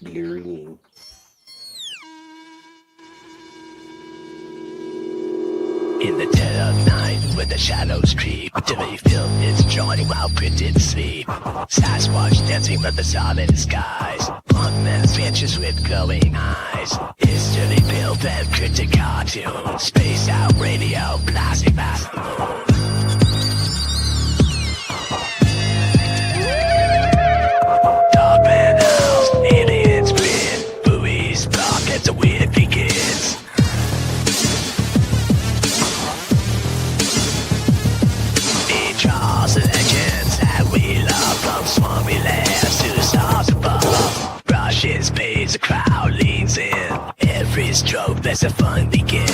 blurring. In the dead of night, when the shadows creep, dirty Fylth is joining while Cryptid sleep. Sasquatch dancing from the solid skies, Punkman finches with glowing eyes. It's dirty Fylth and Cryptid cartoons, spaced out radio, blasting past the moon. Dogman howls, aliens grin, buoys block as the wind begins. Charles legends that we love, from swarmy lands to stars above. Russian space, the crowd leans in. Every stroke lets the fun begin.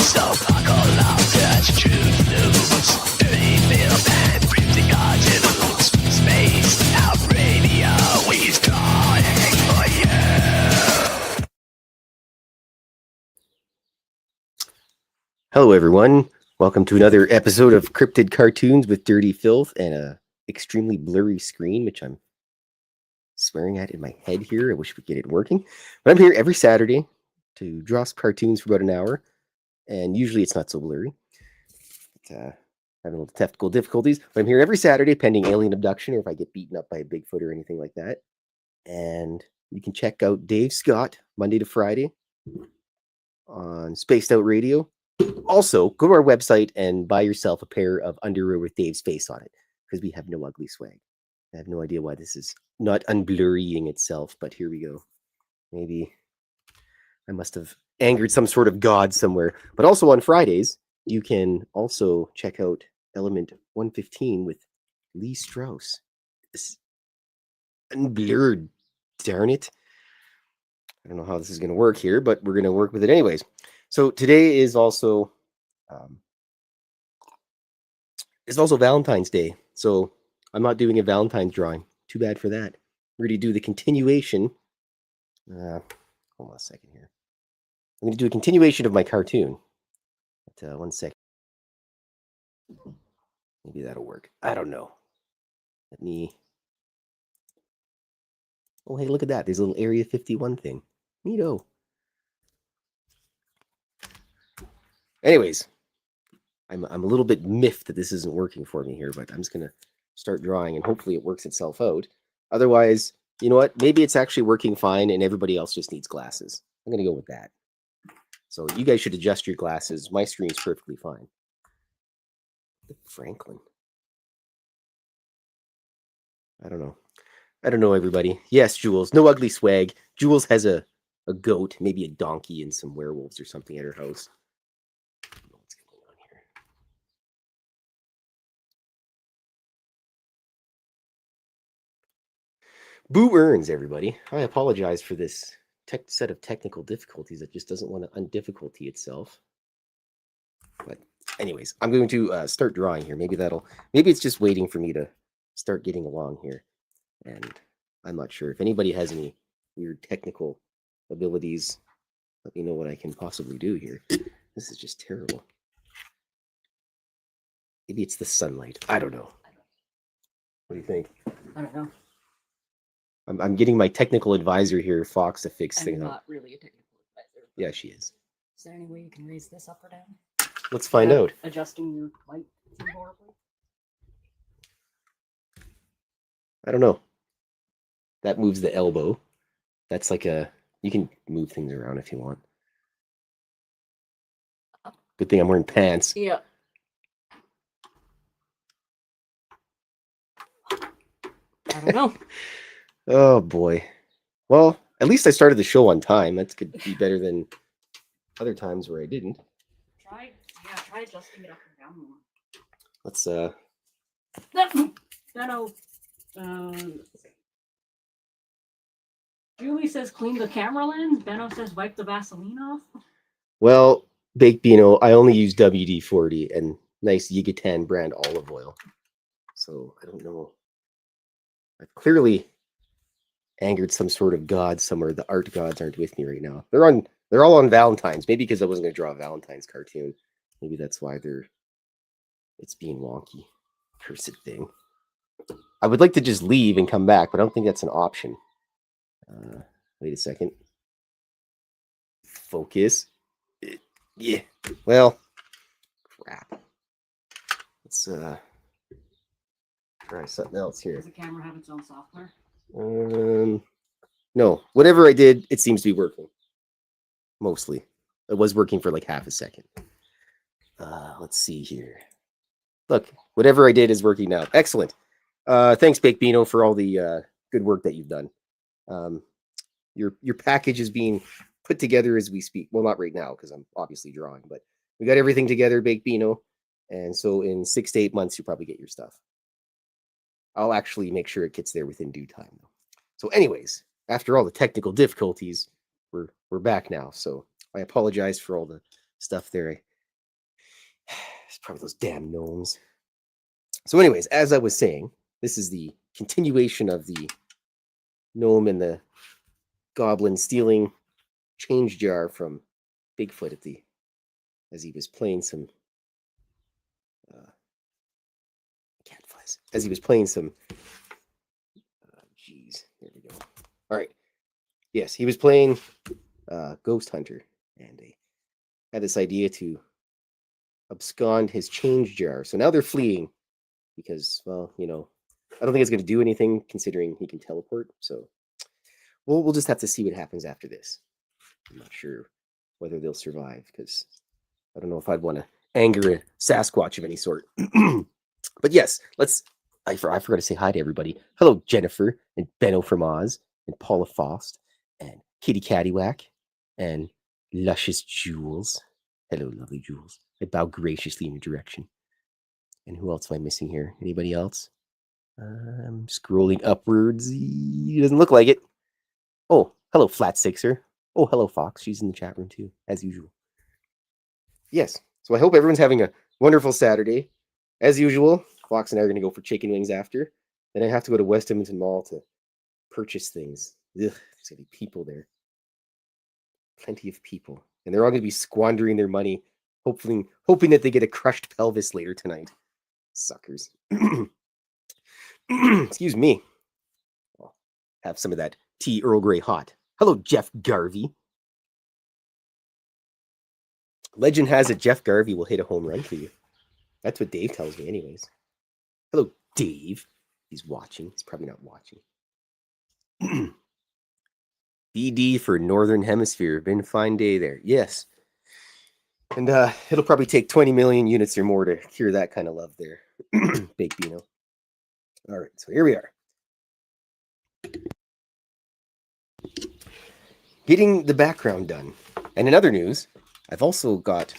So buckle up, touch truth loops. Dirty Fylth and Cryptid cartoons. Space out radio, we're calling for you. Hello, everyone. Welcome to another episode of Cryptid Cartoons with Dirty Fylth and a extremely blurry screen, which I'm swearing at in my head here. I wish we could get it working. But I'm here every Saturday to draw some cartoons for about an hour, and usually it's not so blurry. But, having a little technical difficulties. But I'm here every Saturday pending alien abduction or if I get beaten up by a Bigfoot or anything like that. And you can check out Dave Scott Monday to Friday on Spaced Out Radio. Also, go to our website and buy yourself a pair of underwear with Dave's face on it, because we have no ugly swag. I have no idea why this is not unblurrying itself, but here we go. Maybe I must have angered some sort of god somewhere. But also on Fridays, you can also check out Element 115 with Lee Strauss. It's unblurred, darn it. I don't know how this is going to work here, but we're going to work with it anyways. So today is also Valentine's Day. So I'm not doing a Valentine's drawing. Too bad for that. We're going to do the continuation. Hold on a second here. I'm going to do a continuation of my cartoon. But, 1 second. Maybe that'll work. I don't know. Let me. Oh, hey, look at that. There's a little Area 51 thing. Neato. Anyways, I'm a little bit miffed that this isn't working for me here, but I'm just going to start drawing and hopefully it works itself out. Otherwise, you know what? Maybe it's actually working fine and everybody else just needs glasses. I'm going to go with that. So you guys should adjust your glasses. My screen's perfectly fine. Franklin. I don't know, everybody. Yes, Jules. No ugly swag. Jules has a goat, maybe a donkey and some werewolves or something at her house. What's going on here? Boo earns, everybody. I apologize for this set of technical difficulties that just doesn't want to undifficulty itself. But anyways, I'm going to start drawing here. Maybe it's just waiting for me to start getting along here. And I'm not sure if anybody has any weird technical abilities. Let me know what I can possibly do here. This is just terrible. Maybe it's the sunlight. I don't know. What do you think? I don't know. I'm getting my technical advisor here, Foxx, to fix things up. I'm not really a technical advisor. Yeah, she is. Is there any way you can raise this up or down? Let's find out. Adjusting your light too horribly? I don't know. That moves the elbow. That's like you can move things around if you want. Good thing I'm wearing pants. Yeah. I don't know. Oh boy. Well, at least I started the show on time. That could be better than other times where I didn't. Try adjusting it up and down more. Let's Julie says clean the camera lens. Benno says wipe the Vaseline off. Well, Baked Beano, I only use WD-40 and nice Yucatan brand olive oil. So I don't know. I've clearly angered some sort of god somewhere. The art gods aren't with me right now. They're all on Valentine's. Maybe because I wasn't going to draw a Valentine's cartoon. Maybe that's why it's being wonky. Cursed thing. I would like to just leave and come back, but I don't think that's an option. Wait a second. Focus. Yeah. Well, crap. Let's try something else here. Does the camera have its own software? No. Whatever I did, it seems to be working. Mostly. It was working for like half a second. Let's see here. Look, whatever I did is working now. Excellent. Thanks, Baked Beano, for all the good work that you've done. Your package is being put together as we speak. Well, not right now because I'm obviously drawing, but we got everything together, Baked Beano. And so in 6 to 8 months, you'll probably get your stuff. I'll actually make sure it gets there within due time, though. So, anyways, after all the technical difficulties, we're back now. So I apologize for all the stuff there. It's probably those damn gnomes. So, anyways, as I was saying, this is the continuation of the gnome and the goblin stealing change jar from Bigfoot as he was playing some catflies. As he was playing some jeez, there we go. All right. Yes, he was playing Ghost Hunter, and they had this idea to abscond his change jar. So now they're fleeing because, well, I don't think it's going to do anything considering he can teleport. So we'll just have to see what happens after this. I'm not sure whether they'll survive because I don't know if I'd want to anger a Sasquatch of any sort. But yes, I forgot to say hi to everybody. Hello, Jennifer and Benno from Oz and Paula Faust and Kitty Caddywhack and Luscious Jules. Hello, lovely Jules. I bow graciously in your direction. And who else am I missing here? Anybody else? I'm scrolling upwards. He doesn't look like it. Oh, hello, Flat Sixer. Oh, hello, Fox. She's in the chat room too, as usual. Yes. So I hope everyone's having a wonderful Saturday. As usual, Fox and I are going to go for chicken wings after. Then I have to go to West Edmonton Mall to purchase things. Ugh, there's going to be people there. Plenty of people. And they're all going to be squandering their money, hoping that they get a crushed pelvis later tonight. Suckers. Excuse me. I'll have some of that tea Earl Grey hot. Hello, Jeff Garvey. Legend has it Jeff Garvey will hit a home run for you. That's what Dave tells me anyways. Hello, Dave. He's watching. He's probably not watching. BD for Northern Hemisphere. Been a fine day there. Yes. And it'll probably take 20 million units or more to cure that kind of love there. Big Bino. All right, so here we are. Getting the background done. And in other news, I've also got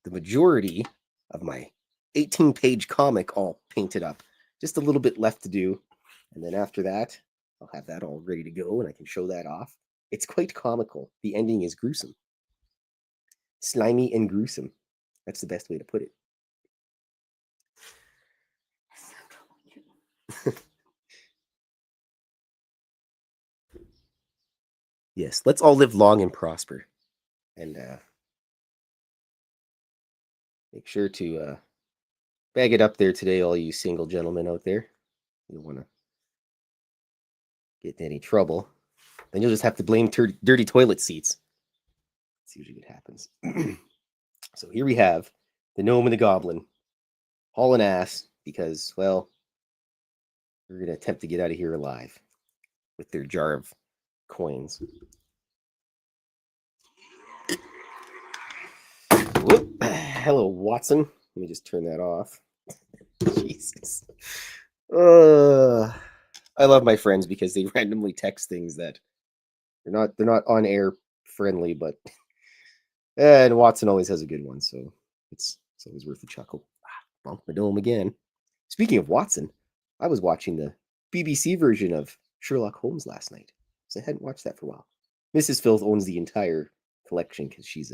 the majority of my 18-page comic all painted up. Just a little bit left to do. And then after that, I'll have that all ready to go and I can show that off. It's quite comical. The ending is gruesome. Slimy and gruesome. That's the best way to put it. Yes, let's all live long and prosper. And make sure to bag it up there today, all you single gentlemen out there. You don't want to get in any trouble. Then you'll just have to blame dirty toilet seats. That's usually what happens. So here we have the gnome and the goblin hauling ass because, well, we're going to attempt to get out of here alive with their jar of coins. Whoop. Hello, Watson. Let me just turn that off. Jesus. I love my friends because they randomly text things that they're not on air friendly, but and Watson always has a good one, so it's always worth a chuckle. Bump my dome again. Speaking of Watson, I was watching the BBC version of Sherlock Holmes last night, so I hadn't watched that for a while. Mrs. Fylth owns the entire collection because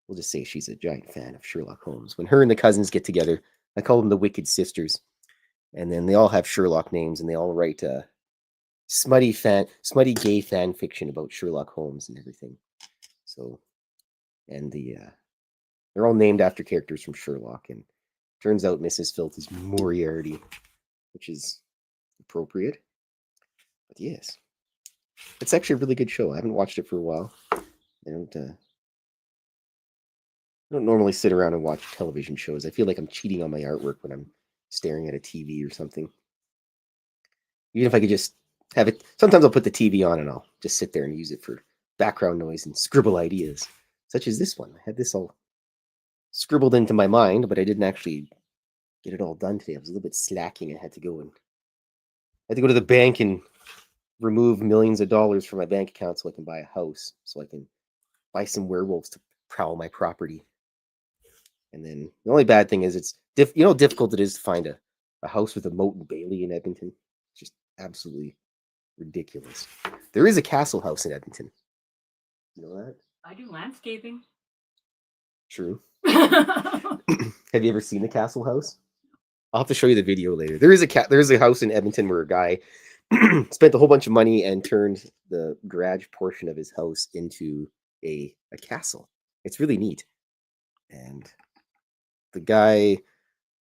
we'll just say she's a giant fan of Sherlock Holmes. When her and the cousins get together, I call them the Wicked Sisters. And then they all have Sherlock names, and they all write smutty gay fan fiction about Sherlock Holmes and everything. So, and they're all named after characters from Sherlock. And turns out Mrs. Fylth is Moriarty. which is appropriate. But yes, it's actually a really good show. I haven't watched it for a while. I don't normally sit around and watch television shows. I feel like I'm cheating on my artwork when I'm staring at a TV or something. Even if I could just have it, sometimes I'll put the TV on and I'll just sit there and use it for background noise and scribble ideas, such as this one. I had this all scribbled into my mind, but I didn't actually get it all done today. I was a little bit slacking. I had to go to the bank and remove millions of dollars from my bank account so I can buy a house, so I can buy some werewolves to prowl my property. And then the only bad thing is it's you know how difficult it is to find a house with a moat and bailey in Edmonton. It's just absolutely ridiculous. There is a castle house in Edmonton. You know that? I do landscaping. True. Have you ever seen the castle house? I'll have to show you the video later. There is a house in Edmonton where a guy spent a whole bunch of money and turned the garage portion of his house into a castle. It's really neat. And the guy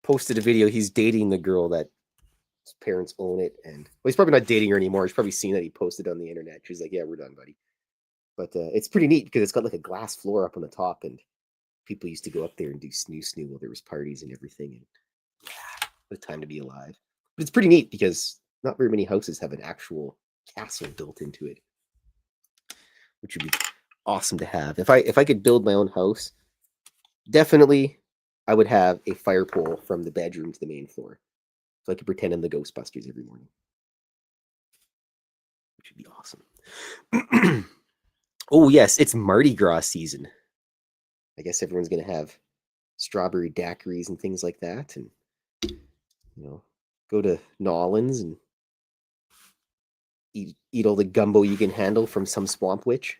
posted a video. He's dating the girl that his parents own it. And well, he's probably not dating her anymore. He's probably seen that he posted on the internet. She's like, yeah, we're done, buddy. But it's pretty neat because it's got like a glass floor up on the top. And people used to go up there and do snoo while there was parties and everything. And yeah, what a time to be alive. But it's pretty neat because not very many houses have an actual castle built into it, which would be awesome to have. If I could build my own house, definitely I would have a fire pole from the bedroom to the main floor, so I could pretend I'm the Ghostbusters every morning, which would be awesome. Oh yes, it's Mardi Gras season. I guess everyone's gonna have strawberry daiquiris and things like that, and go to Nolans and eat all the gumbo you can handle from some swamp witch.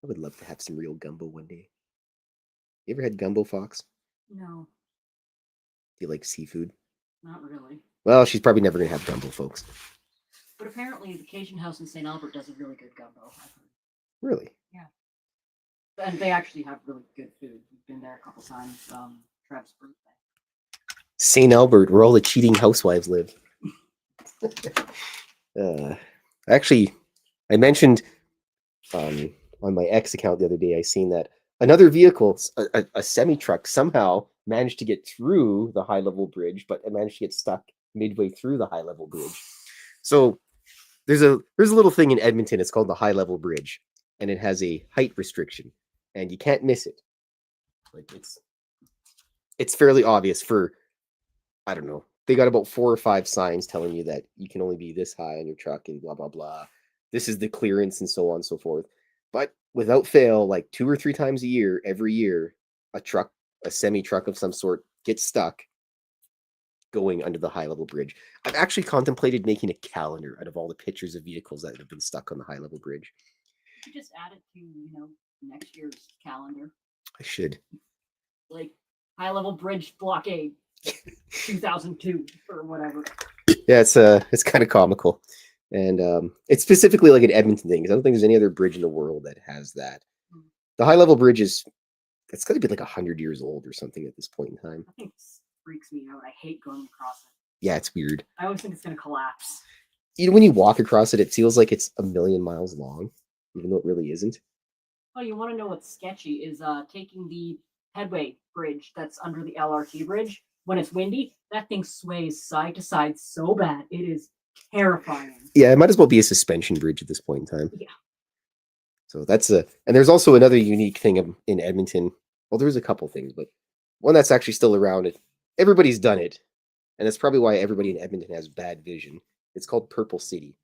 I would love to have some real gumbo one day. You ever had gumbo, Foxx? No. Do you like seafood? Not really. Well, she's probably never going to have gumbo, folks. But apparently the Cajun House in St. Albert does a really good gumbo. Really? Yeah. And they actually have really good food. We've been there a couple times. Trev's birthday. St. Albert, where all the cheating housewives live. Actually, I mentioned on my X account the other day, I seen that another vehicle, a semi-truck, somehow managed to get through the high-level bridge, but it managed to get stuck midway through the high-level bridge. So there's a little thing in Edmonton. It's called the high-level bridge, and it has a height restriction, and you can't miss it. Like it's fairly obvious for, I don't know, they got about 4 or 5 signs telling you that you can only be this high on your truck and blah, blah, blah. This is the clearance and so on and so forth. But without fail, like 2 or 3 times a year, every year, a semi-truck of some sort gets stuck going under the high-level bridge. I've actually contemplated making a calendar out of all the pictures of vehicles that have been stuck on the high-level bridge. You could just add it to, next year's calendar. I should. Like, high-level bridge blockade 2002 or whatever. Yeah, it's kind of comical. And it's specifically like an Edmonton thing, because I don't think there's any other bridge in the world that has that. The high-level bridge it's got to be like 100 years old or something at this point in time. I think it freaks me out. I hate going across it. Yeah, it's weird. I always think it's going to collapse. When you walk across it, it feels like it's a million miles long, even though it really isn't. Oh, you want to know what's sketchy is taking the headway bridge that's under the LRT bridge. When it's windy, that thing sways side to side so bad. It is terrifying. Yeah, it might as well be a suspension bridge at this point in time. Yeah. So and there's also another unique thing in Edmonton. Well, there's a couple things, but one that's actually still around. Everybody's done it, and that's probably why everybody in Edmonton has bad vision. It's called Purple City.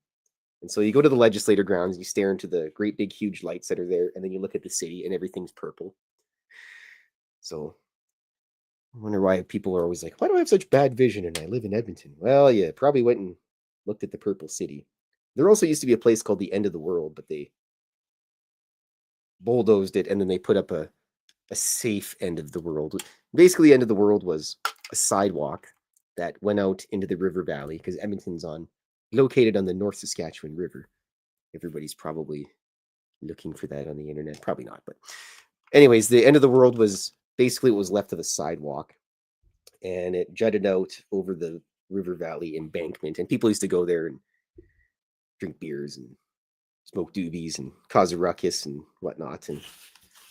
And so you go to the legislator grounds, you stare into the great big huge lights that are there, and then you look at the city and everything's purple. So I wonder why people are always like, why do I have such bad vision and I live in Edmonton? Well, yeah, probably went and looked at the Purple City. There also used to be a place called the End of the World, but they bulldozed it and then they put up a safe end of the world. Basically, End of the World was a sidewalk that went out into the river valley, because Edmonton's located on the North Saskatchewan River. Everybody's probably looking for that on the internet. Probably not, but anyways, the End of the World was basically what was left of a sidewalk, and it jutted out over the River Valley embankment, and people used to go there and drink beers and smoke doobies and cause a ruckus and whatnot, and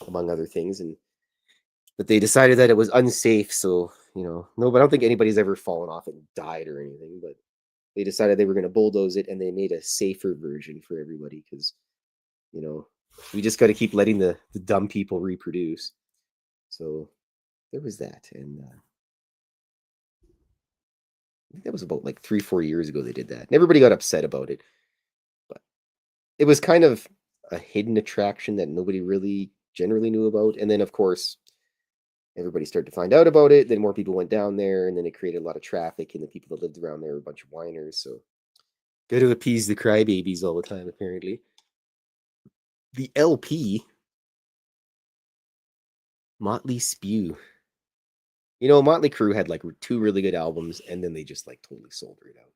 among other things. And but they decided that it was unsafe, so no, but I don't think anybody's ever fallen off and died or anything. But they decided they were going to bulldoze it, and they made a safer version for everybody because we just got to keep letting the dumb people reproduce. So there was that, and I think that was about like 3-4 years ago they did that, and everybody got upset about it. But it was kind of a hidden attraction that nobody really generally knew about, and then of course everybody started to find out about it. Then more people went down there, and then it created a lot of traffic, and the people that lived around there were a bunch of whiners. So got to appease the crybabies all the time, apparently. The LP, Motley Spew. Motley Crue had like 2 really good albums, and then they just like totally sold it out.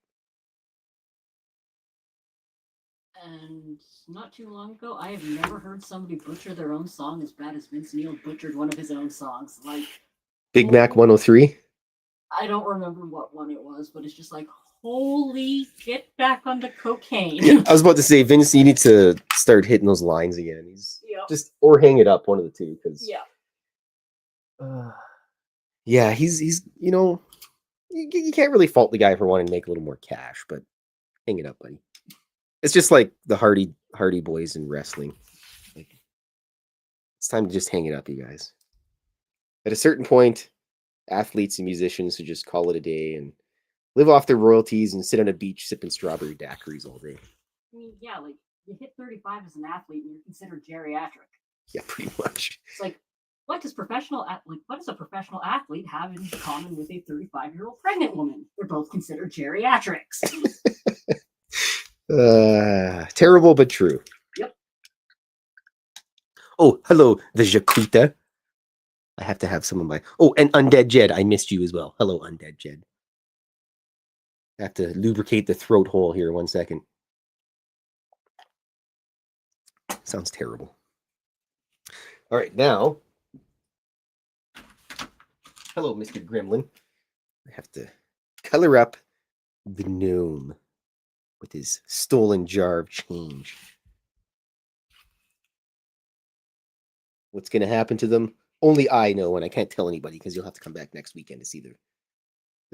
And not too long ago, I have never heard somebody butcher their own song as bad as Vince Neil butchered one of his own songs. Like Big Mac 103. I don't remember what one it was, but it's just like, holy, get back on the cocaine. Yeah, I was about to say, Vince, you need to start hitting those lines again. He's just, or hang it up, one of the two. Because yeah, he's you can't really fault the guy for wanting to make a little more cash, but hang it up, buddy. It's just like the Hardy Boys in wrestling. Like, it's time to just hang it up, you guys. At a certain point, athletes and musicians should just call it a day and live off their royalties and sit on a beach sipping strawberry daiquiris all day. I mean, yeah, like you hit 35 as an athlete and you're considered geriatric. Yeah, pretty much. It's like, what does a professional athlete have in common with a 35-year-old pregnant woman? They're both considered geriatrics. Terrible but true. Yep. Oh, hello, the Jakuta. I have to have some of my... Oh, and Undead Jed. I missed you as well. Hello, Undead Jed. I have to lubricate the throat hole here 1 second. Sounds terrible. All right, now... Hello, Mr. Gremlin. I have to color up the gnome with his stolen jar of change. What's going to happen to them? Only I know, and I can't tell anybody because you'll have to come back next weekend to see the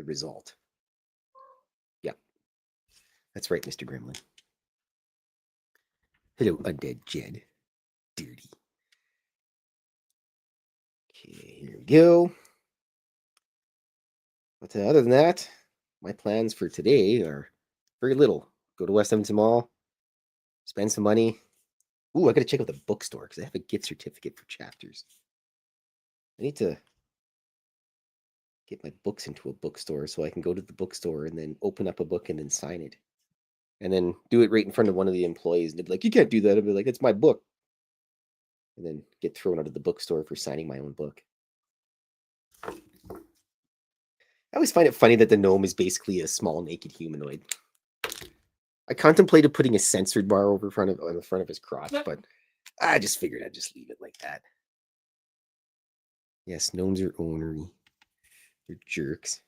result. Yeah. That's right, Mr. Gremlin. Hello, Undead Jed. Dirty. Okay, here we go. But other than that, my plans for today are very little. Go to West Edmonton Mall, spend some money. Ooh, I got to check out the bookstore because I have a gift certificate for chapters. I need to get my books into a bookstore so I can go to the bookstore and then open up a book and then sign it. And then do it right in front of one of the employees. And they'd be like, you can't do that. I'd be like, it's my book. And then get thrown out of the bookstore for signing my own book. I always find it funny that the gnome is basically a small naked humanoid. I contemplated putting a censored bar on the front of his crotch, but I just figured I'd just leave it like that. Yes, gnomes are ornery. They're jerks.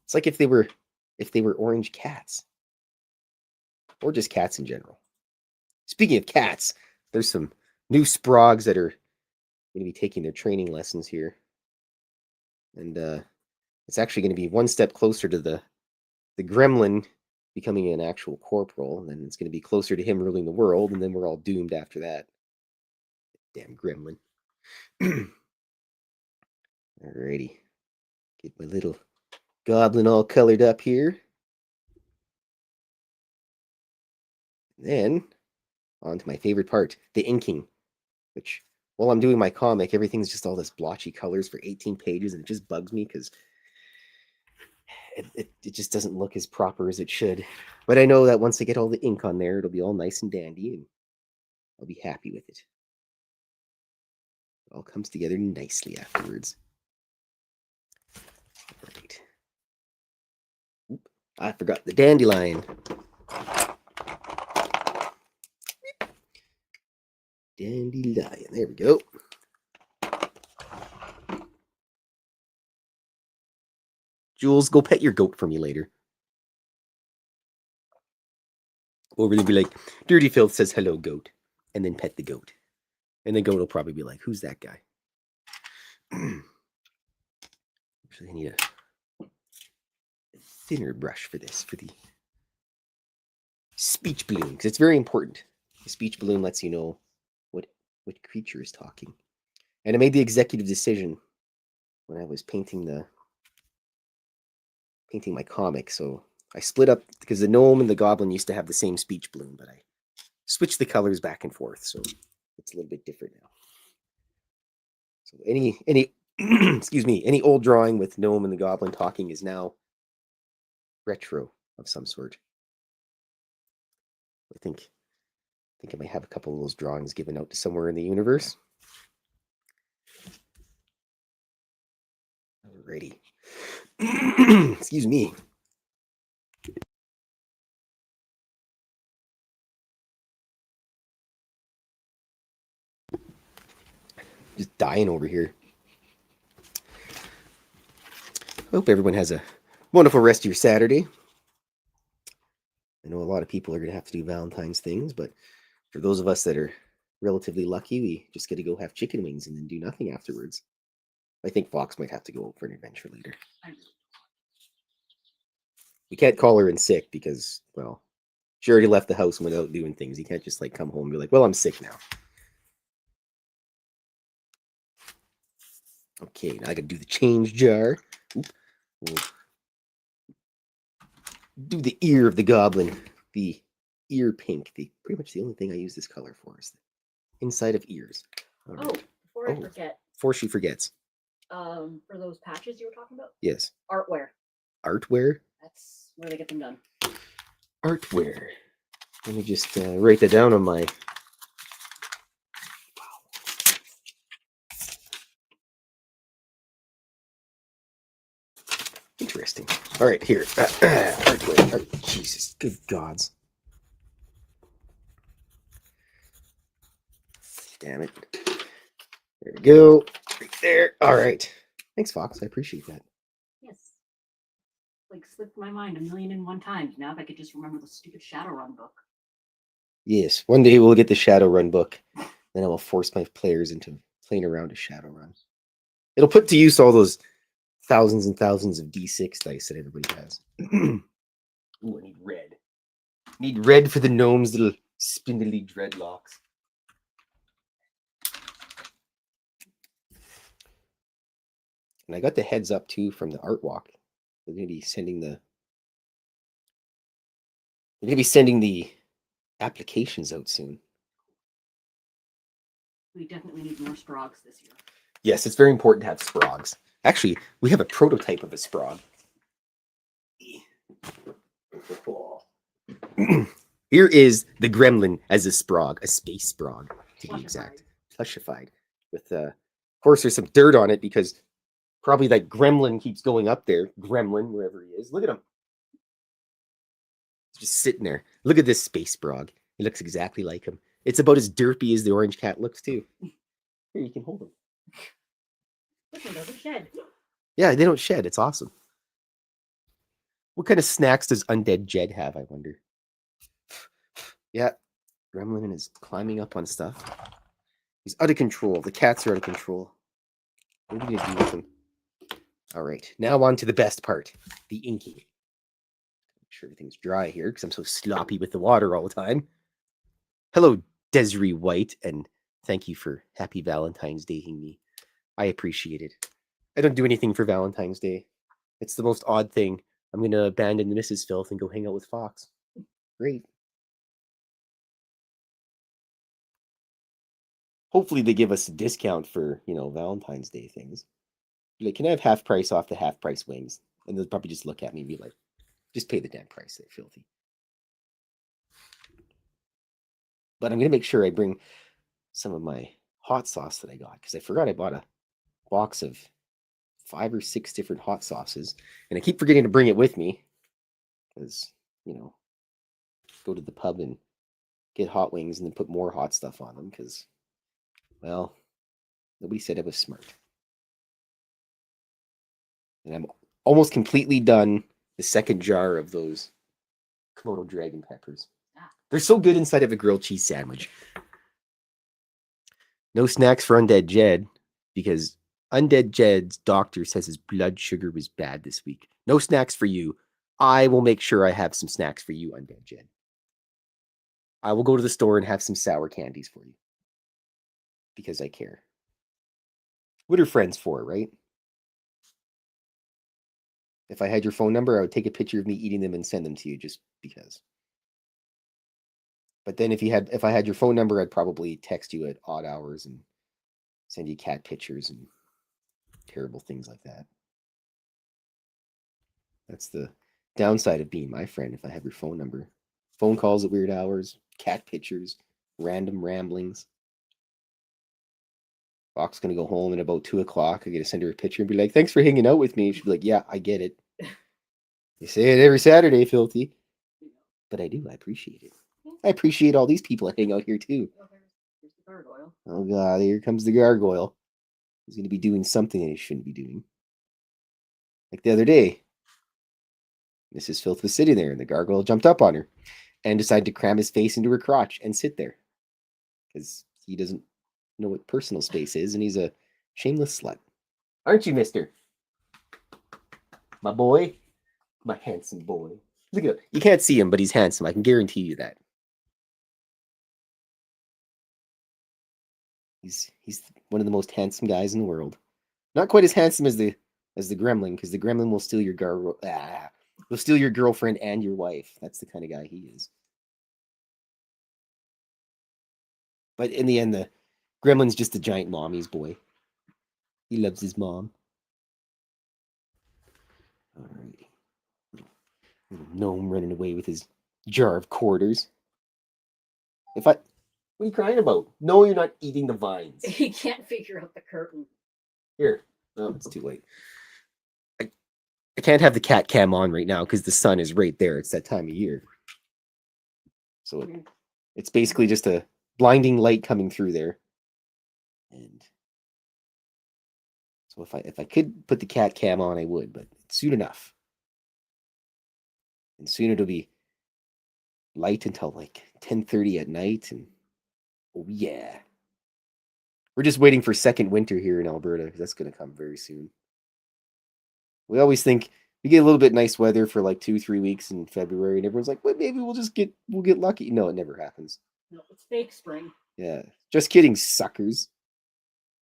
It's like if they were orange cats. Or just cats in general. Speaking of cats, there's some new sprogs that are going to be taking their training lessons here. And it's actually going to be one step closer to the gremlin becoming an actual corporal. And then it's going to be closer to him ruling the world. And then we're all doomed after that. Damn gremlin. Alrighty. Get my little goblin all colored up here. Then, on to my favorite part, the inking. Which, while I'm doing my comic, everything's just all this blotchy colors for 18 pages, and it just bugs me because it just doesn't look as proper as it should. But I know that once I get all the ink on there, it'll be all nice and dandy, and I'll be happy with it. It all comes together nicely afterwards. All right. Oop, I forgot the dandelion. Dandelion. There we go. Jules, go pet your goat for me later. Over there, be like, Dirty Filth says hello, goat, and then pet the goat, and the goat will probably be like, who's that guy? Actually, I need a thinner brush for this, for the speech balloon, because it's very important. The speech balloon lets you know what creature is talking. And I made the executive decision when I was painting my comic. So I split up, because the gnome and the goblin used to have the same speech balloon, but I switched the colors back and forth, so it's a little bit different now. So any excuse me, any old drawing with gnome and the goblin talking is now retro of some sort. I think I might have a couple of those drawings given out to somewhere in the universe. Alrighty. Excuse me. Just dying over here. Hope everyone has a wonderful rest of your Saturday. I know a lot of people are going to have to do Valentine's things, but for those of us that are relatively lucky, we just get to go have chicken wings and then do nothing afterwards. I think Foxx might have to go for an adventure later. We can't call her in sick because, well, she already left the house without doing things. You can't just like come home and be like, well, I'm sick now. Okay, now I gotta do the change jar. We'll do the ear of the goblin. The ear pink. Pretty much the only thing I use this color for is the inside of ears. Right. Oh, before I forget. Before she forgets. For those patches you were talking about? Yes. Artware. Artware? That's where they get them done. Artware. Let me just write that down on my... Interesting. All right, here. Artware. Jesus, good gods. Damn it. There we go. Right there. All right. Thanks, Foxx. I appreciate that. Yes. Like, slipped my mind 1,000,001 times. Now if I could just remember the stupid Shadowrun book. Yes. One day we'll get the Shadowrun book. Then I will force my players into playing around a Shadowrun. It'll put to use all those thousands and thousands of D6 dice that everybody has. Ooh, I need red. Need red for the gnome's little spindly dreadlocks. And I got the heads up too from the art walk. They're going to be sending the applications out soon. We definitely need more Sprogs this year. Yes, it's very important to have Sprogs. Actually, we have a prototype of a Sprog. Here is the Gremlin as a Sprog, a space Sprog, to be exact. Plushified. With, of course, there's some dirt on it because probably that Gremlin keeps going up there. Gremlin, wherever he is. Look at him. He's just sitting there. Look at this space Sprog. He looks exactly like him. It's about as derpy as the orange cat looks, too. Here, you can hold him. Look, it doesn't shed. Yeah, they don't shed. It's awesome. What kind of snacks does Undead Jed have, I wonder? Yeah, Gremlin is climbing up on stuff. He's out of control. The cats are out of control. What are we going to do with him? All right, now on to the best part, the inking. Make sure everything's dry here because I'm so sloppy with the water all the time. Hello, Desiree White, and thank you for Happy Valentine's Day-ing me. I appreciate it. I don't do anything for Valentine's Day. It's the most odd thing. I'm going to abandon the Mrs. Fylth and go hang out with Foxx. Great. Hopefully they give us a discount for, Valentine's Day things. Like, can I have half price off the half price wings? And they'll probably just look at me and be like, just pay the damn price. They're filthy. But I'm going to make sure I bring some of my hot sauce that I got because I forgot I bought a box of 5 or 6 different hot sauces. And I keep forgetting to bring it with me because, go to the pub and get hot wings and then put more hot stuff on them because, well, nobody said I was smart. And I'm almost completely done the second jar of those Komodo dragon peppers. They're so good inside of a grilled cheese sandwich. No snacks for Undead Jed, because Undead Jed's doctor says his blood sugar was bad this week. No snacks for you. I will make sure I have some snacks for you, Undead Jed. I will go to the store and have some sour candies for you. Because I care. What are friends for, right? If I had your phone number, I would take a picture of me eating them and send them to you just because. But then if I had your phone number, I'd probably text you at odd hours and send you cat pictures and terrible things like that. That's the downside of being my friend if I have your phone number. Phone calls at weird hours, cat pictures, random ramblings. Fox's gonna go home at about 2 o'clock. I gotta send her a picture and be like, "Thanks for hanging out with me." She'll be like, "Yeah, I get it. You say it every Saturday, Fylthy." But I do. I appreciate it. I appreciate all these people that hang out here too. Here's the gargoyle. Oh god, here comes the gargoyle. He's gonna be doing something that he shouldn't be doing. Like the other day, Mrs. Fylth was sitting there, and the gargoyle jumped up on her and decided to cram his face into her crotch and sit there because he doesn't know what personal space is, and he's a shameless slut. Aren't you, mister? My boy? My handsome boy. Look at him. You can't see him, but he's handsome. I can guarantee you that. He's one of the most handsome guys in the world. Not quite as handsome as the gremlin, because the gremlin will steal your will steal your girlfriend and your wife. That's the kind of guy he is. But in the end, the gremlin's just a giant mommy's boy. He loves his mom. All right. Little gnome running away with his jar of quarters. What are you crying about? No, you're not eating the vines. He can't figure out the curtain. Here. Oh, it's too late. I can't have the cat cam on right now because the sun is right there. It's that time of year. So it's basically just a blinding light coming through there. And so if I could put the cat cam on, I would, but soon enough. And soon it'll be light until like 10:30 at night. And oh yeah. We're just waiting for second winter here in Alberta because that's going to come very soon. We always think we get a little bit nice weather for like 2-3 weeks in February, and everyone's like, "Well, maybe we'll get lucky." No, it never happens. No, it's fake spring. Yeah, just kidding, suckers.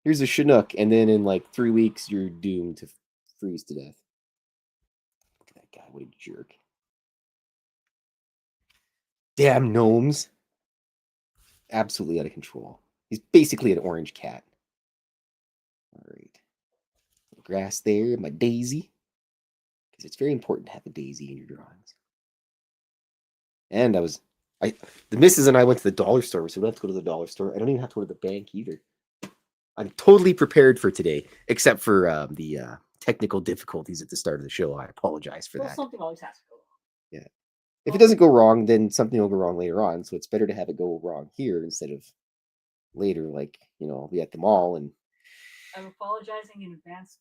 Here's a Chinook, and then in like 3 weeks, you're doomed to freeze to death. Look at that guy! What a jerk! Damn gnomes! Absolutely out of control. He's basically an orange cat. All right, grass there, my daisy. Because it's very important to have a daisy in your drawings. And the missus and I went to the dollar store, so we don't have to go to the dollar store. I don't even have to go to the bank either. I'm totally prepared for today, except for the technical difficulties at the start of the show. I apologize for that. Something always has to go wrong. Yeah. If it doesn't go wrong, then something will go wrong later on. So it's better to have it go wrong here instead of later, like, I'll be at the mall and... I'm apologizing in advance,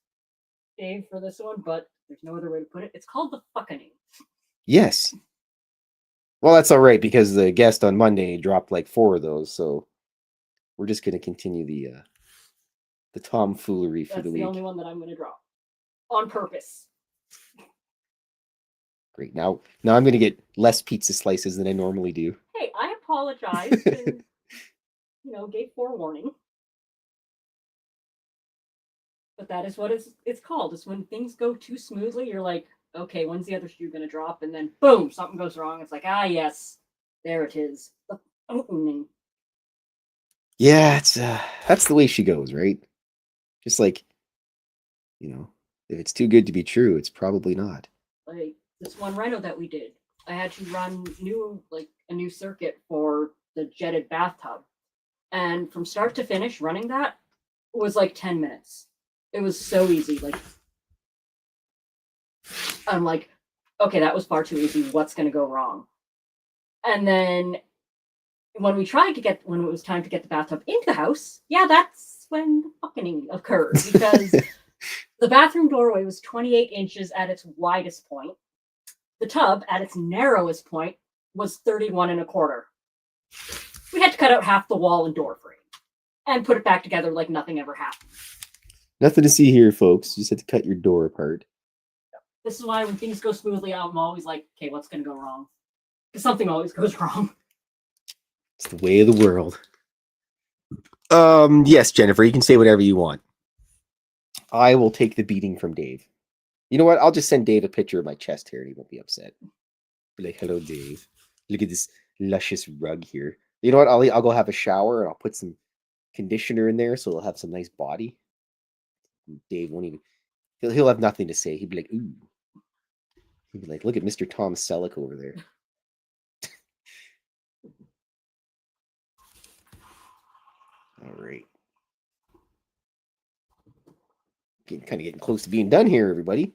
Dave, for this one, but there's no other way to put it. It's called the fucking. Yes. Well, that's all right because the guest on Monday dropped like 4 of those, so we're just going to continue the tomfoolery for the week. That's the only one that I'm going to drop on purpose. Great. Now I'm going to get less pizza slices than I normally do. Hey, I apologized and gave forewarning. But that is what it's called. It's when things go too smoothly, you're like, okay, when's the other shoe going to drop? And then, boom, something goes wrong. It's like, yes, there it is. The opening. Yeah, that's the way she goes, right? Just like, if it's too good to be true, it's probably not. Like this one reno that we did, I had to run a new circuit for the jetted bathtub. And from start to finish, running that was like 10 minutes. It was so easy. I'm like, okay, that was far too easy. What's going to go wrong? And then when it was time to get the bathtub into the house, that's when the fucking occurred because The bathroom doorway was 28 inches at its widest point. The tub, at its narrowest point, was 31 and a quarter. We had to cut out half the wall and door frame and put it back together like nothing ever happened. Nothing to see here, folks. You just had to cut your door apart. This is why when things go smoothly, I'm always like, okay, what's going to go wrong? Because something always goes wrong. It's the way of the world. Yes, Jennifer, you can say whatever you want. I will take the beating from Dave. You know what? I'll just send Dave a picture of my chest hair and he won't be upset. Be like, hello, Dave. Look at this luscious rug here. You know what? I'll go have a shower and I'll put some conditioner in there so it'll have some nice body. Dave won't even... He'll have nothing to say. He'd be like, ooh. He'd be like, look at Mr. Tom Selleck over there. All right. Kind of getting close to being done here, everybody.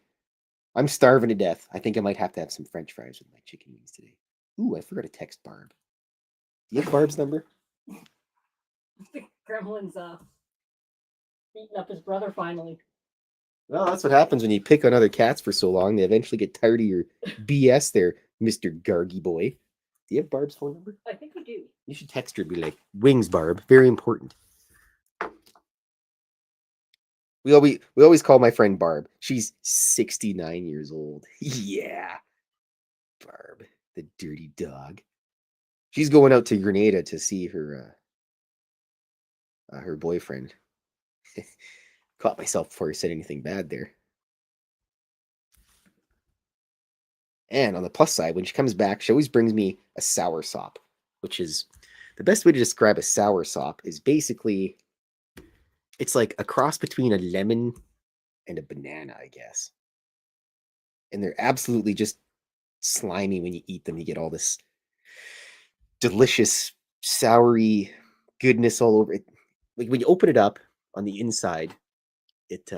I'm starving to death. I think I might have to have some French fries with my chicken wings today. Ooh, I forgot to text Barb. Do you have Barb's number? I think Gremlin's beating up his brother finally. Well, that's what happens when you pick on other cats for so long. They eventually get tired of your BS there, Mr. Gargy Boy. Do you have Barb's phone number? I think we do. You should text her and be like, wings, Barb. Very important. We always call my friend Barb. She's 69 years old. Yeah. Barb, the dirty dog. She's going out to Grenada to see her boyfriend. Caught myself before I said anything bad there. And on the plus side, when she comes back, she always brings me a sour sop, which is the best way to describe a sour sop is basically it's like a cross between a lemon and a banana, I guess. And they're absolutely just slimy when you eat them. You get all this delicious, soury goodness all over it. Like when you open it up on the inside, it's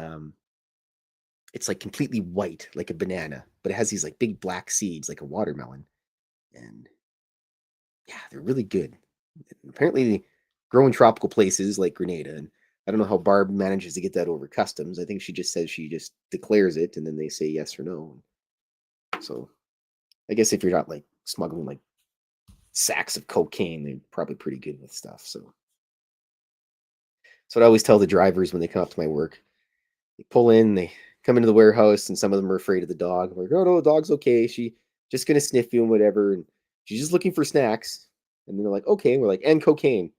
like completely white, like a banana, but it has these like big black seeds, like a watermelon. And yeah, they're really good. Apparently they grow in tropical places like Grenada. And I don't know how Barb manages to get that over customs. I think she just says she just declares it and then they say yes or no. So I guess if you're not like smuggling like sacks of cocaine, they're probably pretty good with stuff. So that's what I always tell the drivers when they come up to my work. They pull in, they come into the warehouse, and some of them are afraid of the dog. I'm like, oh no, the dog's okay. She just gonna sniff you and whatever, and she's just looking for snacks. And then they're like, okay, and we're like, and cocaine.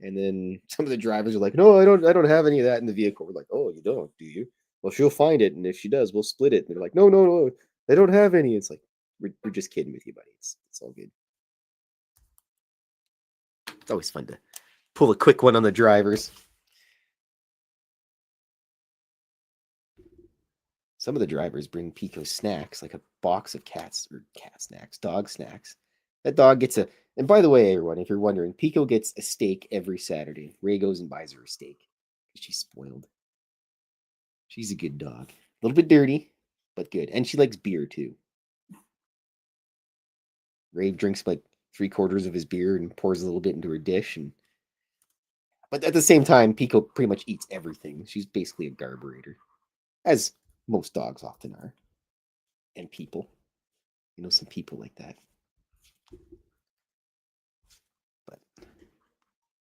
And then some of the drivers are like, no, I don't have any of that in the vehicle. We're like, oh, you don't, do you? Well, she'll find it, and if she does, we'll split it. And they're like, no, they don't have any. It's like, we're just kidding with you, buddy. It's all good. It's always fun to pull a quick one on the drivers. Some of the drivers bring Pico snacks, like a box of dog snacks. That dog gets a, and by the way, everyone, if you're wondering, Pico gets a steak every Saturday. Ray goes and buys her a steak because she's spoiled. She's a good dog. A little bit dirty, but good. And she likes beer too. Ray drinks like 3/4 of his beer and pours a little bit into her dish. But at the same time, Pico pretty much eats everything. She's basically a garburator, as most dogs often are. And people. You know, some people like that. But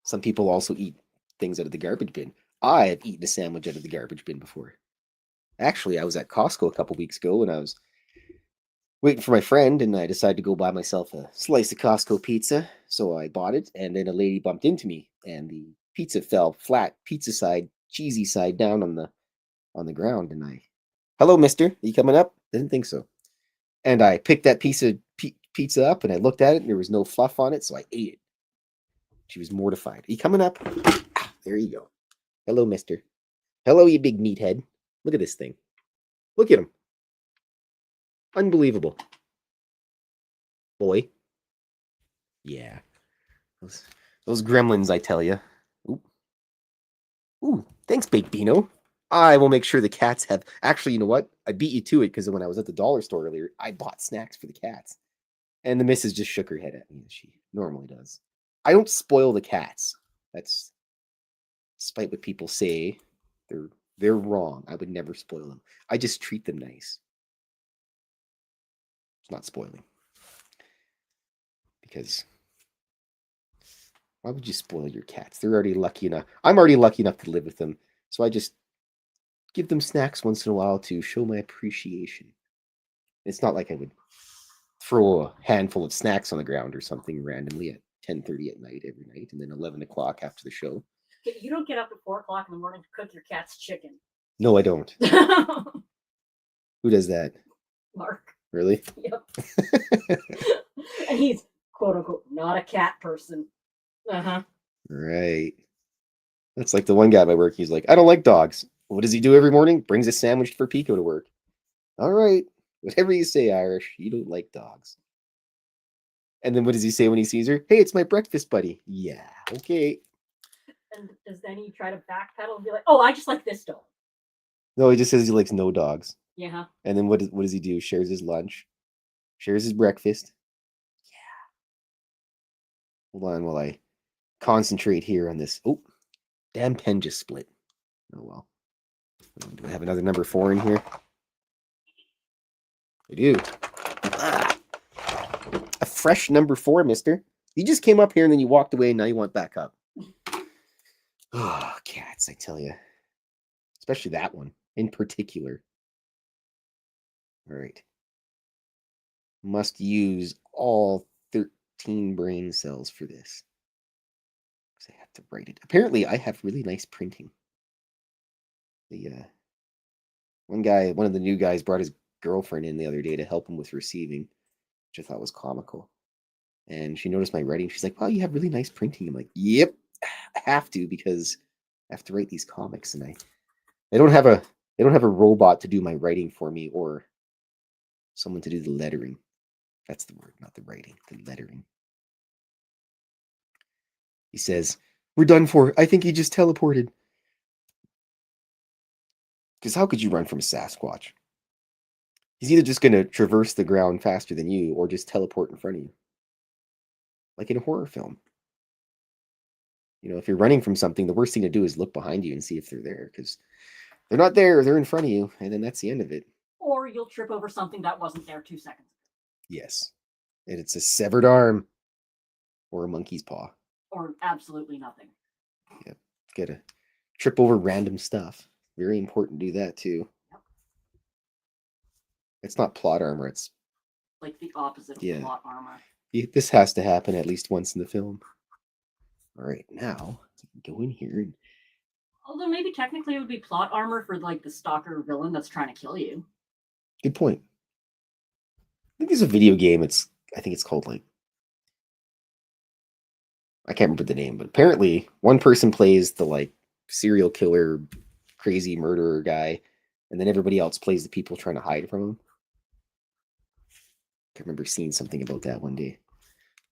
some people also eat things out of the garbage bin. I have eaten a sandwich out of the garbage bin before. Actually, I was at Costco a couple weeks ago and I was waiting for my friend and I decided to go buy myself a slice of Costco pizza. So I bought it and then a lady bumped into me and the pizza fell flat, pizza side, cheesy side down on the ground. And hello, mister, are you coming up? Didn't think so. And I picked that piece of pizza up and I looked at it and there was no fluff on it, so I ate it. She was mortified. Are you coming up? Ah, there you go. Hello, mister. Hello, you big meathead. Look at this thing. Look at him. Unbelievable. Boy. Yeah. Those gremlins, I tell you. Ooh, thanks, Baked Beano. I will make sure the cats have... Actually, you know what? I beat you to it because when I was at the dollar store earlier, I bought snacks for the cats. And the missus just shook her head at me as she normally does. I don't spoil the cats. That's, despite what people say, they're They're wrong. I would never spoil them. I just treat them nice. It's not spoiling. Because why would you spoil your cats? They're already lucky enough. I'm already lucky enough to live with them. So I just give them snacks once in a while to show my appreciation. It's not like I would throw a handful of snacks on the ground or something randomly at 10:30 at night every night, and then 11 o'clock after the show. You don't get up at 4 o'clock in the morning to cook your cat's chicken. No, I don't. Who does that? Mark. Really? Yep. And he's quote unquote not a cat person. Uh-huh. Right. That's like the one guy at my work. He's like, I don't like dogs. What does he do every morning? Brings a sandwich for Pico to work. All right. Whatever you say, Irish. You don't like dogs. And then what does he say when he sees her? Hey, it's my breakfast buddy. Yeah, okay. And does then he try to backpedal and be like, oh, I just like this dog? No, he just says he likes no dogs. Yeah. And then what does he do? Shares his lunch. Shares his breakfast. Yeah. Hold on while I concentrate here on this. Oh, damn pen just split. Oh, well. Do I have another number 4 in here? I do. Ah. A fresh number 4, mister. You just came up here and then you walked away and now you want back up. Oh, cats, I tell you. Especially that one in particular. All right. Must use all 13 brain cells for this. Because I have to write it. Apparently, I have really nice printing. The one of the new guys brought his girlfriend in the other day to help him with receiving, which I thought was comical. And she noticed my writing. She's like, wow, you have really nice printing. I'm like, yep, I have to because I have to write these comics. And I don't have a robot to do my writing for me or someone to do the lettering. That's the word, not the writing, the lettering. He says, we're done for. I think he just teleported. Because how could you run from a Sasquatch? He's either just going to traverse the ground faster than you or just teleport in front of you. Like in a horror film. You know, if you're running from something, the worst thing to do is look behind you and see if they're there. Because they're not there, they're in front of you, and then that's the end of it. Or you'll trip over something that wasn't there 2 seconds ago. Yes. And it's a severed arm. Or a monkey's paw. Or absolutely nothing. Yep. Gotta trip over random stuff. Very important to do that too. Yep. It's not plot armor, it's like the opposite of plot armor. This has to happen at least once in the film. All right, now go in here. Although maybe technically it would be plot armor for like the stalker villain that's trying to kill you. Good point. I think there's a video game. I think it's called like, I can't remember the name, but apparently one person plays the like serial killer, crazy murderer guy, and then everybody else plays the people trying to hide from him. I remember seeing something about that one day.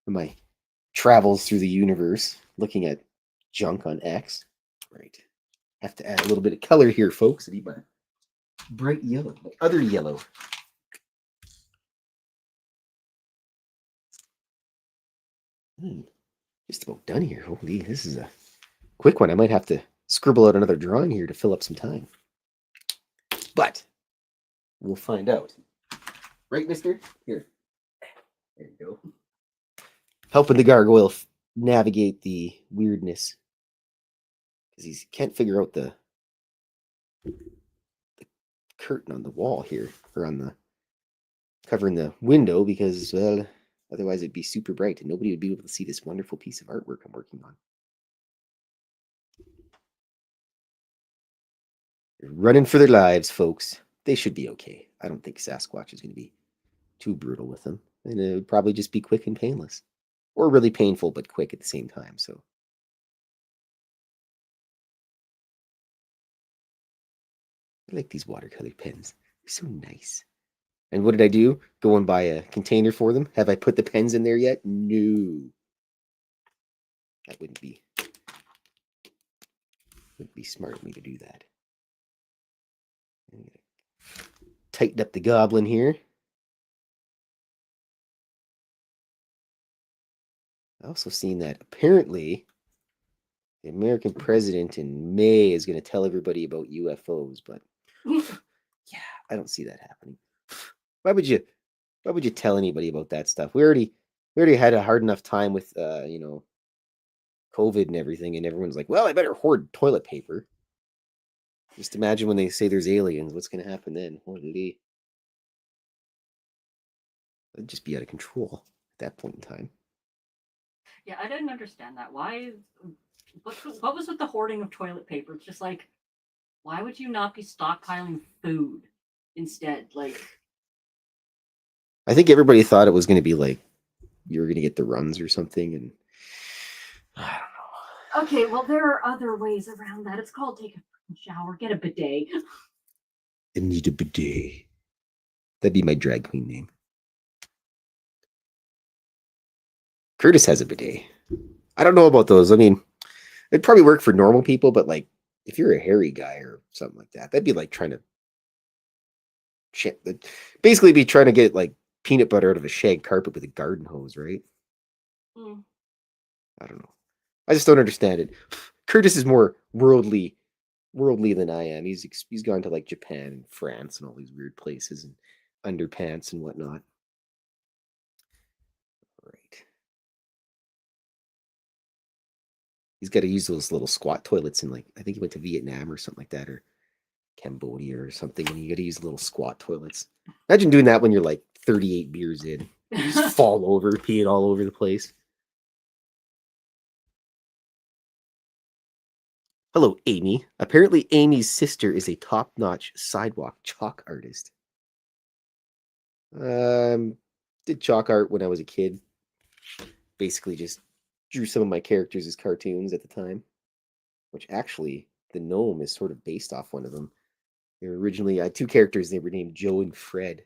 In my travels through the universe, looking at junk on X. Right. Have to add a little bit of color here, folks. I need my bright yellow, my other yellow. Just about done here. Holy, this is a quick one. I might have to scribble out another drawing here to fill up some time. But we'll find out. Right, mister? Here. There you go. Helping the gargoyle navigate the weirdness. Because he can't figure out the curtain on the wall here. Or on the covering the window because, well, otherwise it'd be super bright and nobody would be able to see this wonderful piece of artwork I'm working on. They're running for their lives, folks. They should be okay. I don't think Sasquatch is going to be too brutal with them. And it would probably just be quick and painless. Or really painful, but quick at the same time. So I like these watercolor pens. They're so nice. And what did I do? Go and buy a container for them? Have I put the pens in there yet? No. That wouldn't be smart of me to do that. Tighten up the goblin here. I also seen that apparently The American president in May is going to tell everybody about UFOs, but yeah, I don't see that happening. Why would you? Why would you tell anybody about that stuff? We already had a hard enough time with COVID and everything, and everyone's like, "Well, I better hoard toilet paper." Just imagine when they say there's aliens, what's going to happen then? Holy, it'd just be out of control at that point in time. Yeah, I didn't understand that. Why? What was with the hoarding of toilet paper? It's just like, why would you not be stockpiling food instead? Like, I think everybody thought it was going to be like you were going to get the runs or something, and I don't know. okay, well, there are other ways around that. It's called take a freaking shower, get a bidet. I need a bidet. That'd be my drag queen name. Curtis has a bidet. I don't know about those. I mean, it'd probably work for normal people, but like if you're a hairy guy or something like that, that'd be like trying to basically be trying to get like peanut butter out of a shag carpet with a garden hose, right? Mm. I don't know. I just don't understand it. Curtis is more worldly than I am. He's gone to like Japan and France and all these weird places and underpants and whatnot. Right. He's got to use those little squat toilets in like I think he went to Vietnam or something like that or Cambodia or something, and you got to use little squat toilets. Imagine doing that when you're like 38 beers in. You just fall over, peeing all over the place. Hello, Amy. Apparently, Amy's sister is a top-notch sidewalk chalk artist. Did chalk art when I was a kid. Basically, just drew some of my characters as cartoons at the time. Which actually, the gnome is sort of based off one of them. They were originally, I had two characters. They were named Joe and Fred.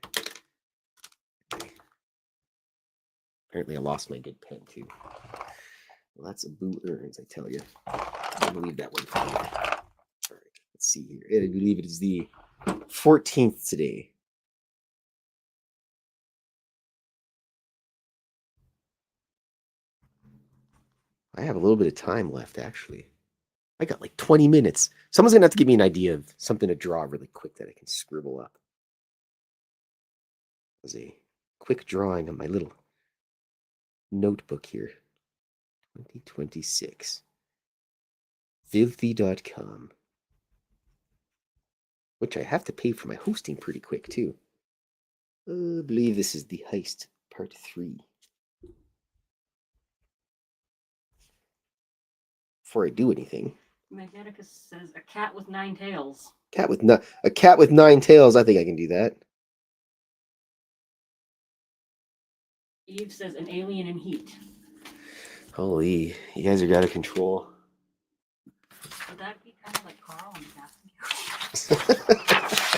Apparently, I lost my good pen too. Well, that's a boo earns, I tell you. I'm gonna leave that one for you. All right, let's see here. I believe it is the 14th today. I have a little bit of time left, actually. I got like 20 minutes. Someone's gonna have to give me an idea of something to draw really quick that I can scribble up. As a quick drawing on my little notebook here. 2026. Fylthy.com. Which I have to pay for my hosting pretty quick, too. I believe this is the heist part 3. Before I do anything. Magneticus says a cat with 9 tails. A cat with 9 tails. I think I can do that. Eve says an alien in heat. Holy, you guys are out of control. Would that be kind of like Carl and Cassie?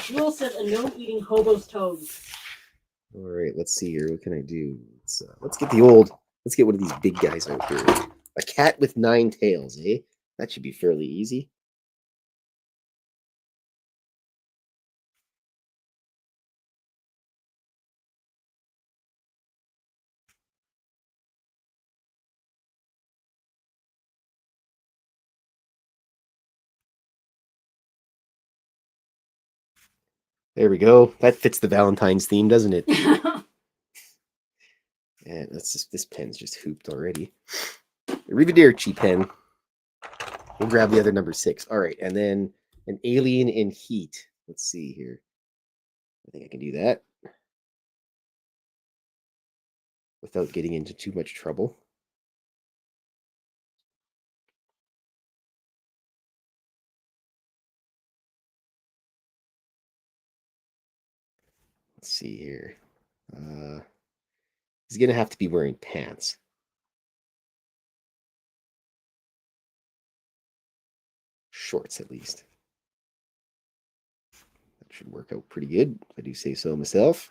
Jewel says a gnome eating hobo's toes. All right, let's see here. What can I do? Let's get one of these big guys out here. A cat with 9 tails, eh? That should be fairly easy. There we go. That fits the Valentine's theme, doesn't it? And this pen's just hooped already. Arrivederci pen. We'll grab the other number 6. All right, and then an alien in heat. Let's see here. I think I can do that without getting into too much trouble. Let's see here. He's going to have to be wearing pants. Shorts, at least. That should work out pretty good, if I do say so myself.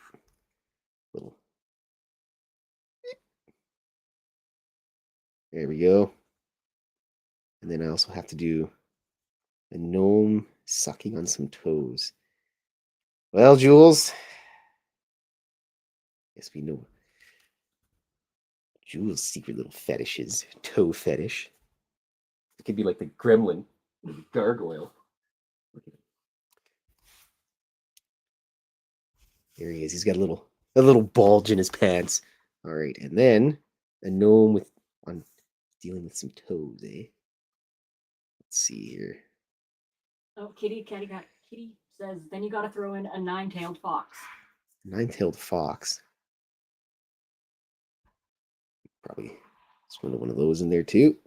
There we go. And then I also have to do a gnome sucking on some toes. Well, Jules. Yes, we know Jules' secret little fetishes. Toe fetish. It could be like the Gremlin, Gargoyle. Look at him. There he is. He's got a little bulge in his pants. All right, and then a gnome dealing with some toes, eh? Let's see here. Oh, Kitty says, then you got to throw in a 9-tailed fox. 9-tailed fox. Probably just one of those in there too.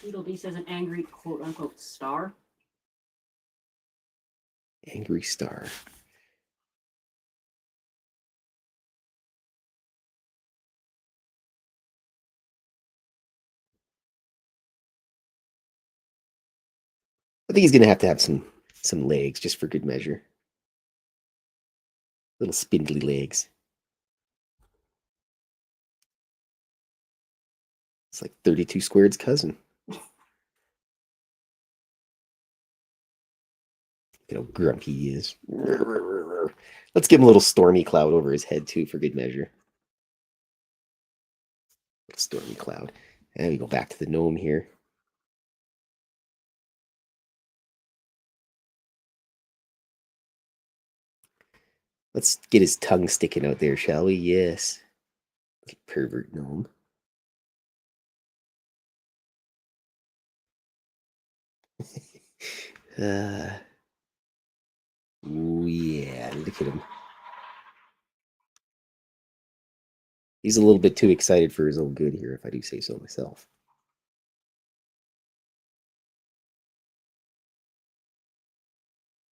Tweedledee says an angry quote-unquote star. Angry star. I think he's gonna have to have some legs just for good measure. Little spindly legs. It's like 32 squared's cousin. Look at how grumpy he is. Let's give him a little stormy cloud over his head too for good measure. Stormy cloud. And we go back to the gnome here. Let's get his tongue sticking out there, shall we? Yes. Little pervert gnome. Oh yeah, look at him. He's a little bit too excited for his own good here, if I do say so myself.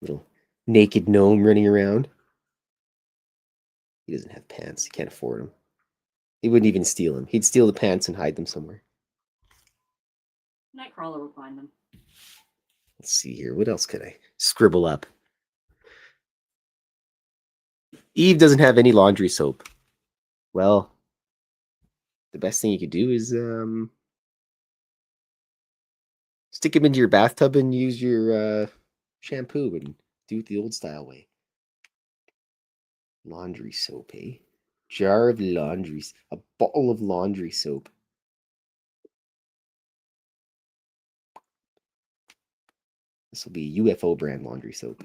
Little naked gnome running around. He doesn't have pants. He can't afford them. He wouldn't even steal them. He'd steal the pants and hide them somewhere. Nightcrawler would find them. Let's see here. What else could I scribble up? Eve doesn't have any laundry soap. Well, the best thing you could do is stick him into your bathtub and use your shampoo and do it the old style way. Laundry soap, eh? Jar of laundry, a bottle of laundry soap. This will be UFO brand laundry soap.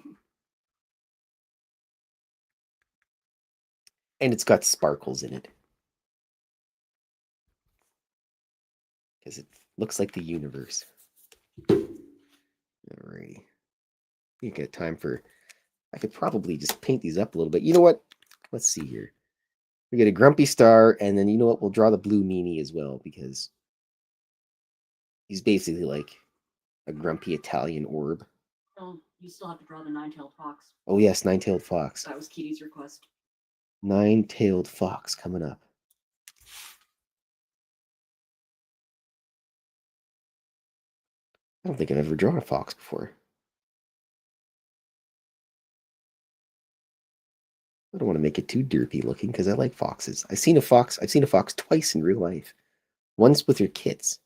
And it's got sparkles in it. Because it looks like the universe. Alrighty. You got time for... I could probably just paint these up a little bit. You know what? Let's see here. We get a grumpy star, and then you know what? We'll draw the blue meanie as well, because he's basically like a grumpy Italian orb. Oh, you still have to draw the 9-tailed fox. Oh yes, 9-tailed fox. That was Kitty's request. 9-tailed fox coming up. I don't think I've ever drawn a fox before. I don't want to make it too derpy looking because I like foxes. I've seen a fox twice in real life. Once with your kits.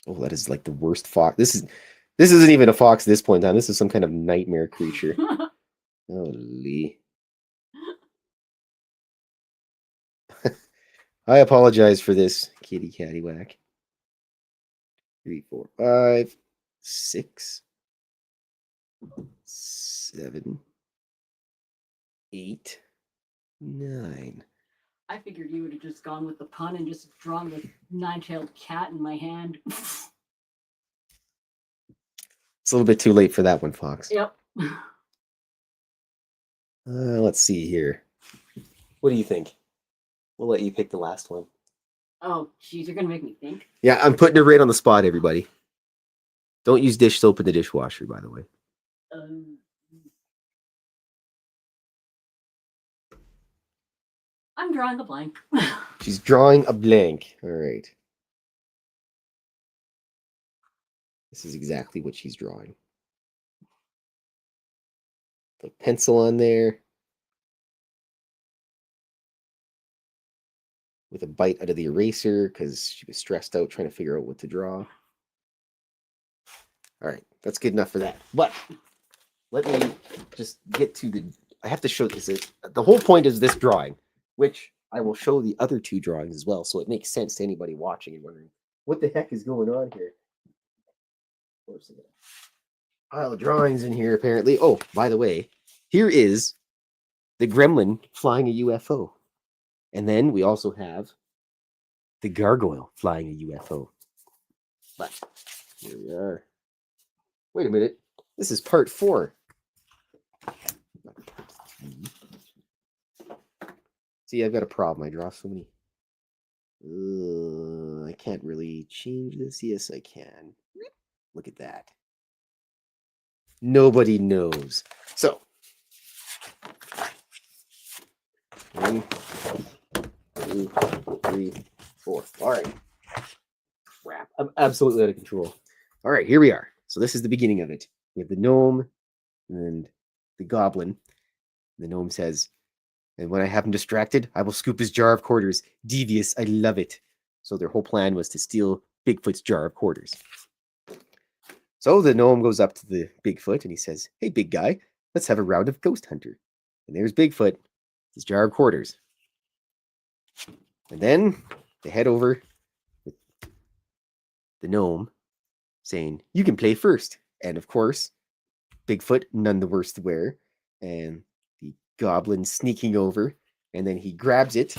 Oh, that is like the worst fox. This isn't even a fox at this point in time. This is some kind of nightmare creature. Holy. I apologize for this, kitty catty whack. 3, 4, 5, 6, 7, 8, 9. I figured you would have just gone with the pun and just drawn the 9-tailed cat in my hand. It's a little bit too late for that one, Fox. Yep. Let's see here. What do you think? We'll let you pick the last one. Oh, geez, you're going to make me think. Yeah, I'm putting it right on the spot, everybody. Don't use dish soap in the dishwasher, by the way. I'm drawing a blank. She's drawing a blank. All right. This is exactly what she's drawing. The pencil on there. With a bite out of the eraser because she was stressed out trying to figure out what to draw. All right, that's good enough for that. But let me just get to the I have to show this. The whole point is this drawing, which I will show the other two drawings as well, so it makes sense to anybody watching and wondering what the heck is going on here. Of course, I got a pile of drawings in here apparently. Oh, by the way, here is the gremlin flying a UFO, and then we also have the gargoyle flying a UFO. But here we are. Wait a minute. This is part 4. See, I've got a problem. I draw so many. I can't really change this. Yes, I can. Look at that. Nobody knows. So, 1, 2, 3, 4. All right. Crap. I'm absolutely out of control. All right, here we are. So this is the beginning of it. We have the gnome and the goblin. The gnome says, and when I have him distracted, I will scoop his jar of quarters. Devious, I love it. So their whole plan was to steal Bigfoot's jar of quarters. So the gnome goes up to the Bigfoot and he says, hey, big guy, let's have a round of Ghost Hunter. And there's Bigfoot, his jar of quarters. And then they head over with the gnome saying, you can play first. And of course, Bigfoot, none the worse to wear. And the goblin sneaking over. And then he grabs it,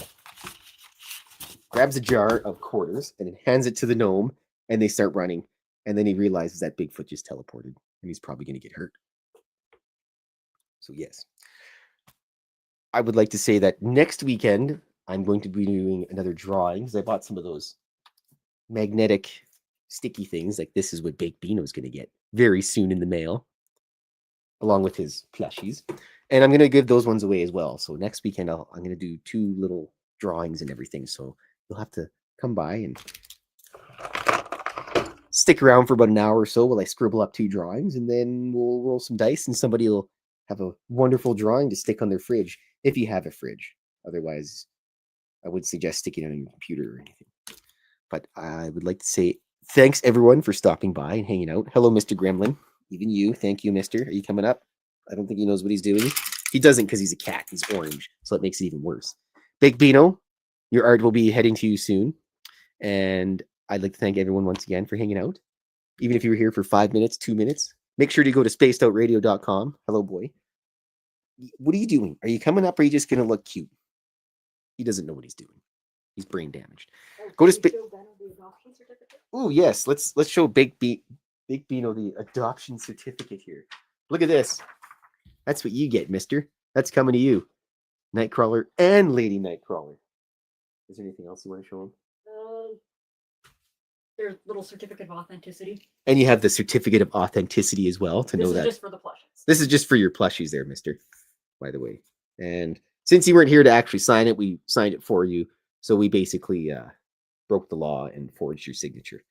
grabs a jar of quarters, and then hands it to the gnome. And they start running. And then he realizes that Bigfoot just teleported. And he's probably going to get hurt. So yes. I would like to say that next weekend, I'm going to be doing another drawing. Because I bought some of those magnetic sticky things. Like this is what Baked Beano's going to get very soon in the mail. Along with his plushies. And I'm going to give those ones away as well. So next weekend, I'm going to do 2 little drawings and everything. So you'll have to come by and stick around for about an hour or so while I scribble up 2 drawings. And then we'll roll some dice and somebody will have a wonderful drawing to stick on their fridge. If you have a fridge. Otherwise, I would suggest sticking it on your computer or anything. But I would like to say thanks everyone for stopping by and hanging out. Hello, Mr. Gremlin. Even you. Thank you, mister. Are you coming up? I don't think he knows what he's doing. He doesn't because he's a cat. He's orange. So it makes it even worse. Big Beano, your art will be heading to you soon. And I'd like to thank everyone once again for hanging out. Even if you were here for 5 minutes, 2 minutes, make sure to go to spacedoutradio.com. Hello, boy. What are you doing? Are you coming up or are you just going to look cute? He doesn't know what he's doing. He's brain damaged. Go to space. Oh, yes. Let's show Big Beano the adoption certificate here. Look at this. That's what you get, mister. That's coming to you. Nightcrawler and Lady Nightcrawler. Is there anything else you want to show him? Their little certificate of authenticity. And you have the certificate of authenticity as well to know that. This is just for the plushies. This is just for your plushies there, mister. By the way. And since you weren't here to actually sign it, we signed it for you. So we basically broke the law and forged your signature.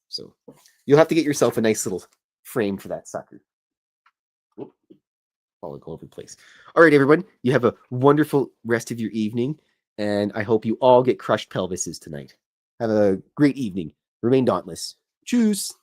So you'll have to get yourself a nice little frame for that sucker. Whoop. All over the place. All right, everyone. You have a wonderful rest of your evening. And I hope you all get crushed pelvises tonight. Have a great evening. Remain dauntless. Tschüss.